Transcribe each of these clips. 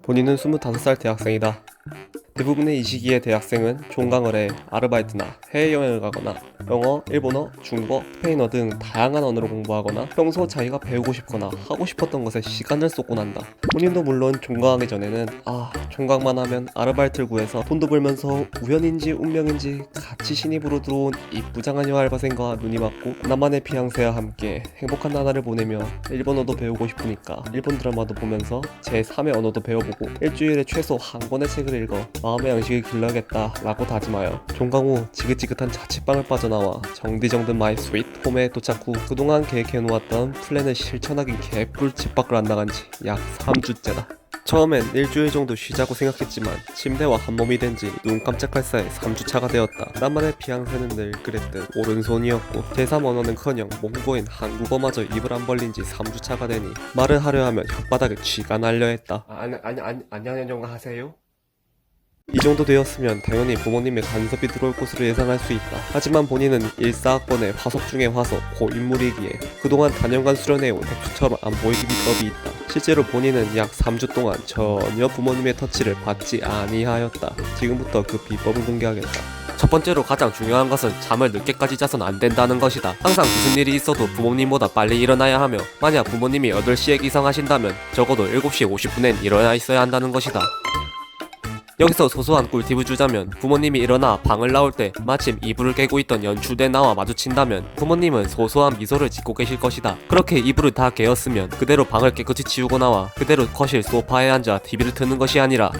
본인은 25살 대학생이다. 대부분의 이 시기의 대학생은 종강을 해 아르바이트나 해외여행을 가거나 영어, 일본어, 중국어, 스페인어 등 다양한 언어를 공부하거나 평소 자기가 배우고 싶거나 하고 싶었던 것에 시간을 쏟곤 한다. 본인도 물론 종강하기 전에는 종강만 하면 아르바이트를 구해서 돈도 벌면서 우연인지 운명인지 같이 신입으로 들어온 이쁘장한 여알바생과 눈이 맞고 나만의 피앙새와 함께 행복한 나날을 보내며 일본어도 배우고 싶으니까 일본 드라마도 보면서 제3의 언어도 배워보고 일주일에 최소 한 권의 책을 읽어 마음의 양식을 길러야겠다 라고 다짐하여 종강 후 지긋지긋한 자취방을 빠져나와 정디정든 마이 스윗 홈에 도착 후 그동안 계획해놓았던 플랜을 실천하기 개뿔 집 밖을 안 나간 지 약 3주째다. 처음엔 일주일 정도 쉬자고 생각했지만 침대와 한몸이 된 지 눈 깜짝할 사이 3주차가 되었다. 나만의 피앙새는 늘 그랬듯 오른손이었고 제3 언어는커녕 몽고인 한국어마저 입을 안 벌린 지 3주차가 되니 말을 하려 하면 혓바닥에 쥐가 날려 했다. 안녕하세요? 이 정도 되었으면 당연히 부모님의 간섭이 들어올 것으로 예상할 수 있다. 하지만 본인은 일사학번의 화석 중의 화석, 고인물이기에 그동안 단연간 수련해온 백수처럼 안 보이기 비법이 있다. 실제로 본인은 약 3주 동안 전혀 부모님의 터치를 받지 아니하였다. 지금부터 그 비법을 공개하겠다. 첫 번째로 가장 중요한 것은 잠을 늦게까지 자선 안 된다는 것이다. 항상 무슨 일이 있어도 부모님보다 빨리 일어나야 하며 만약 부모님이 8시에 기상하신다면 적어도 7시 50분엔 일어나 있어야 한다는 것이다. 여기서 소소한 꿀팁을 주자면 부모님이 일어나 방을 나올 때 마침 이불을 깨고 있던 연출된 나와 마주친다면 부모님은 소소한 미소를 짓고 계실 것이다. 그렇게 이불을 다 깨었으면 그대로 방을 깨끗이 치우고 나와 그대로 거실 소파에 앉아 TV를 트는 것이 아니라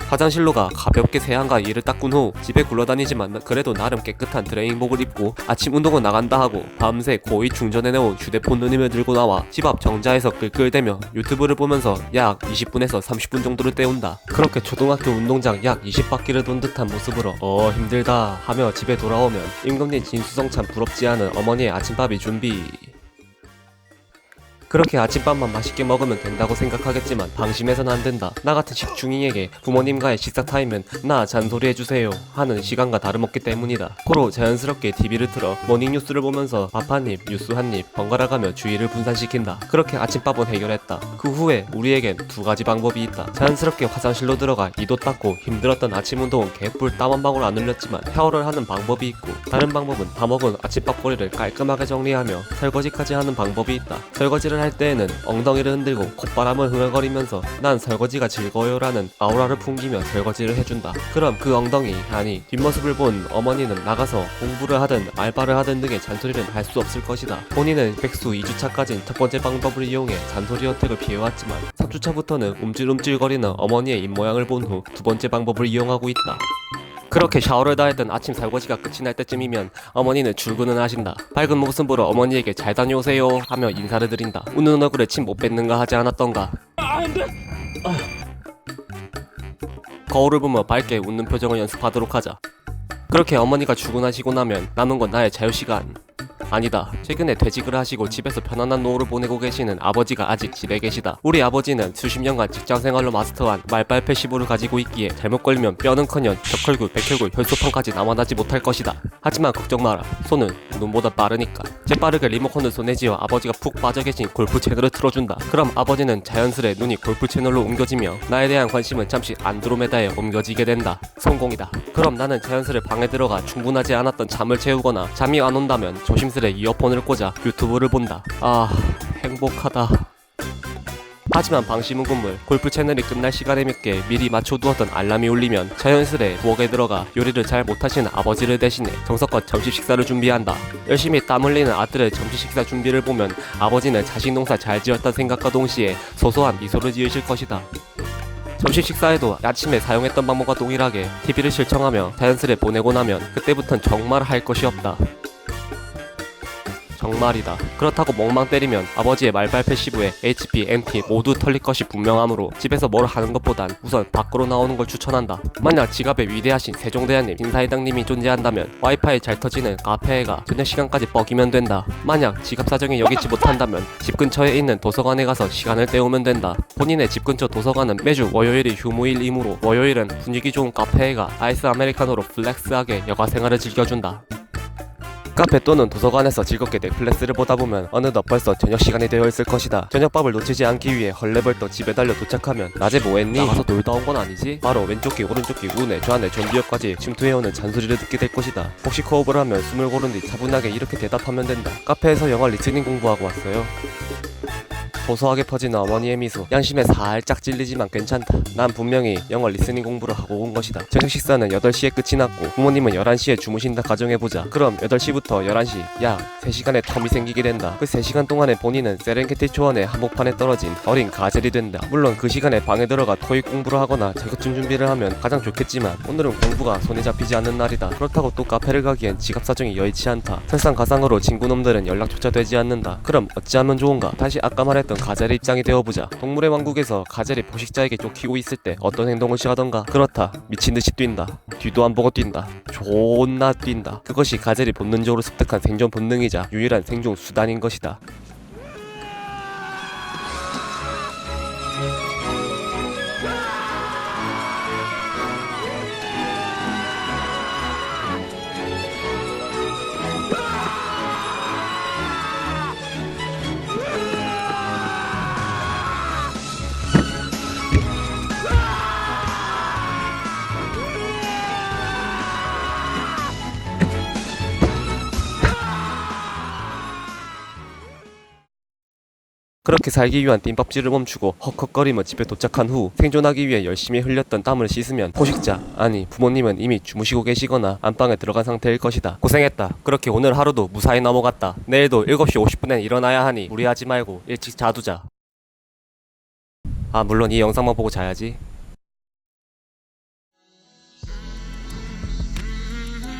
화장실로 가 가볍게 세안과 이를 닦은 후 집에 굴러다니지만 그래도 나름 깨끗한 트레이닝복을 입고 아침 운동은 나간다 하고 밤새 고이 충전해놓은 휴대폰 누님을 들고 나와 집 앞 정자에서 끌끌대며 유튜브를 보면서 약 20분에서 30분 정도를 때운다. 그렇게 초등학교 운동장 약 20바퀴를 돈 듯한 모습으로 힘들다 하며 집에 돌아오면 임금님 진수성찬 부럽지 않은 어머니의 아침밥이 준비. 그렇게 아침밥만 맛있게 먹으면 된다고 생각하겠지만 방심해서는 안 된다. 나 같은 식중이에게 부모님과의 식사 타임은 나 잔소리해주세요 하는 시간과 다름없기 때문이다. 고로 자연스럽게 TV를 틀어 모닝뉴스를 보면서 밥 한 입, 뉴스 한 입 번갈아가며 주의를 분산시킨다. 그렇게 아침밥은 해결했다. 그 후에 우리에겐 두 가지 방법이 있다. 자연스럽게 화장실로 들어가 이도 닦고 힘들었던 아침 운동은 개뿔 땀 한 방울 안 흘렸지만 샤워를 하는 방법이 있고 다른 방법은 다 먹은 아침밥거리를 깔끔하게 정리하며 설거지까지 하는 방법이 있다. 설거지를 할 때에는 엉덩이를 흔들고 콧바람을 흥얼거리면서 난 설거지가 즐거워요라는 아우라를 풍기며 설거지를 해준다. 그럼 그 엉덩이 아니 뒷모습을 본 어머니는 나가서 공부를 하든 알바를 하든 등의 잔소리는 할 수 없을 것이다. 본인은 백수 2주차까진 첫 번째 방법을 이용해 잔소리 혜택을 피해왔지만 3주차부터는 움찔움찔거리는 어머니의 입모양을 본 후 두 번째 방법을 이용하고 있다. 그렇게 샤워를 다 했던 아침 설거지가 끝이 날 때쯤이면 어머니는 출근을 하신다. 밝은 모습으로 어머니에게 잘 다녀오세요 하며 인사를 드린다. 웃는 얼굴에 침 못 뱉는가 하지 않았던가. 거울을 보며 밝게 웃는 표정을 연습하도록 하자. 그렇게 어머니가 출근하시고 나면 남은 건 나의 자유시간. 아니다. 최근에 퇴직을 하시고 집에서 편안한 노후를 보내고 계시는 아버지가 아직 집에 계시다. 우리 아버지는 수십 년간 직장생활로 마스터한 말빨 패시브를 가지고 있기에 잘못 걸리면 뼈는커녕 척혈구, 백혈구, 혈소판까지 남아나지 못할 것이다. 하지만 걱정 마라. 손은 눈보다 빠르니까. 재빠르게 리모컨을 손에 쥐어 아버지가 푹 빠져 계신 골프 채널을 틀어준다. 그럼 아버지는 자연스레 눈이 골프 채널로 옮겨지며 나에 대한 관심은 잠시 안드로메다에 옮겨지게 된다. 성공이다. 그럼 나는 자연스레 방에 들어가 충분하지 않았던 잠을 채우거나 잠이 안 온다면 조심스레 이어폰을 꽂아 유튜브를 본다. 행복하다. 하지만 방심은 금물. 골프 채널이 끝날 시간에 맞게 미리 맞춰두었던 알람이 울리면 자연스레 부엌에 들어가 요리를 잘 못하시는 아버지를 대신해 정성껏 점심 식사를 준비한다. 열심히 땀 흘리는 아들의 점심 식사 준비를 보면 아버지는 자식 농사 잘 지었다는 생각과 동시에 소소한 미소를 지으실 것이다. 점심 식사에도 아침에 사용했던 방법과 동일하게 TV를 실청하며 자연스레 보내고 나면 그때부턴 정말 할 것이 없다. 정말이다. 그렇다고 멍망 때리면 아버지의 말발 패시브에 HP, MT 모두 털릴 것이 분명하므로 집에서 뭘 하는 것보단 우선 밖으로 나오는 걸 추천한다. 만약 지갑에 위대하신 세종대왕님, 김사회장님이 존재한다면 와이파이 잘 터지는 카페에가 저녁 시간까지 뻑이면 된다. 만약 지갑 사정이 여기지 못한다면 집 근처에 있는 도서관에 가서 시간을 때우면 된다. 본인의 집 근처 도서관은 매주 월요일이 휴무일이므로 월요일은 분위기 좋은 카페에가 아이스 아메리카노로 플렉스하게 여가 생활을 즐겨준다. 카페 또는 도서관에서 즐겁게 넷플릭스를 보다 보면 어느덧 벌써 저녁 시간이 되어 있을 것이다. 저녁밥을 놓치지 않기 위해 헐레벌떡 집에 달려 도착하면 낮에 뭐했니? 나가서 놀다 온 건 아니지? 바로 왼쪽 귀 오른쪽 귀 우뇌 좌뇌 전두엽까지 침투해오는 잔소리를 듣게 될 것이다. 혹시 코업을 하면 숨을 고른 뒤 차분하게 이렇게 대답하면 된다. 카페에서 영어 리스닝 공부하고 왔어요. 고소하게 퍼지는 어머니의 미소. 양심에 살짝 찔리지만 괜찮다. 난 분명히 영어 리스닝 공부를 하고 온 것이다. 저녁 식사는 8시에 끝이 났고 부모님은 11시에 주무신다 가정해보자. 그럼 8시부터 11시 약 3시간의 텀이 생기게 된다. 그 3시간 동안에 본인은 세렝게티 초원의 한복판에 떨어진 어린 가젤이 된다. 물론 그 시간에 방에 들어가 토익 공부를 하거나 자격증 준비를 하면 가장 좋겠지만 오늘은 공부가 손에 잡히지 않는 날이다. 그렇다고 또 카페를 가기엔 지갑 사정이 여의치 않다. 설상가상으로 친구놈들은 연락조차 되지 않는다. 그럼 어찌하면 좋은가? 다시 아까 말했던 가젤의 입장이 되어보자. 동물의 왕국에서 가젤이 포식자에게 쫓기고 있을 때 어떤 행동을 취하던가? 그렇다. 미친듯이 뛴다. 뒤도 안 보고 뛴다. 존나 뛴다. 그것이 가젤이 본능적으로 습득한 생존 본능이자 유일한 생존 수단인 것이다. 그렇게 살기 위한 뜀밥질을 멈추고 헉헉거리며 집에 도착한 후 생존하기 위해 열심히 흘렸던 땀을 씻으면 포식자, 아니 부모님은 이미 주무시고 계시거나 안방에 들어간 상태일 것이다. 고생했다. 그렇게 오늘 하루도 무사히 넘어갔다. 내일도 7시 50분엔 일어나야 하니 무리하지 말고 일찍 자두자. 아 물론 이 영상만 보고 자야지.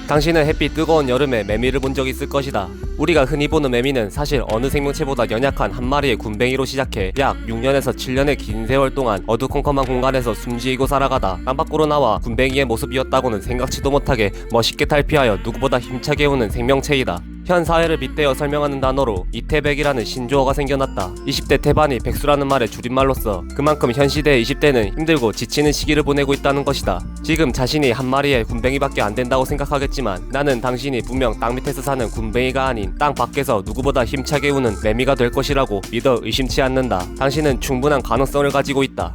당신은 햇빛 뜨거운 여름에 매미를 본 적 있을 것이다. 우리가 흔히 보는 매미는 사실 어느 생명체보다 연약한 한 마리의 군뱅이로 시작해 약 6년에서 7년의 긴 세월 동안 어두컴컴한 공간에서 숨지이고 살아가다 땅 밖으로 나와 군뱅이의 모습이었다고는 생각지도 못하게 멋있게 탈피하여 누구보다 힘차게 오는 생명체이다. 현 사회를 빗대어 설명하는 단어로 이태백이라는 신조어가 생겨났다. 20대 태반이 백수라는 말의 줄임말로써 그만큼 현 시대의 20대는 힘들고 지치는 시기를 보내고 있다는 것이다. 지금 자신이 한 마리의 군뱅이밖에 안 된다고 생각하겠지만 나는 당신이 분명 땅 밑에서 사는 군뱅이가 아닌 땅 밖에서 누구보다 힘차게 우는 매미가 될 것이라고 믿어 의심치 않는다. 당신은 충분한 가능성을 가지고 있다.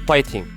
파이팅!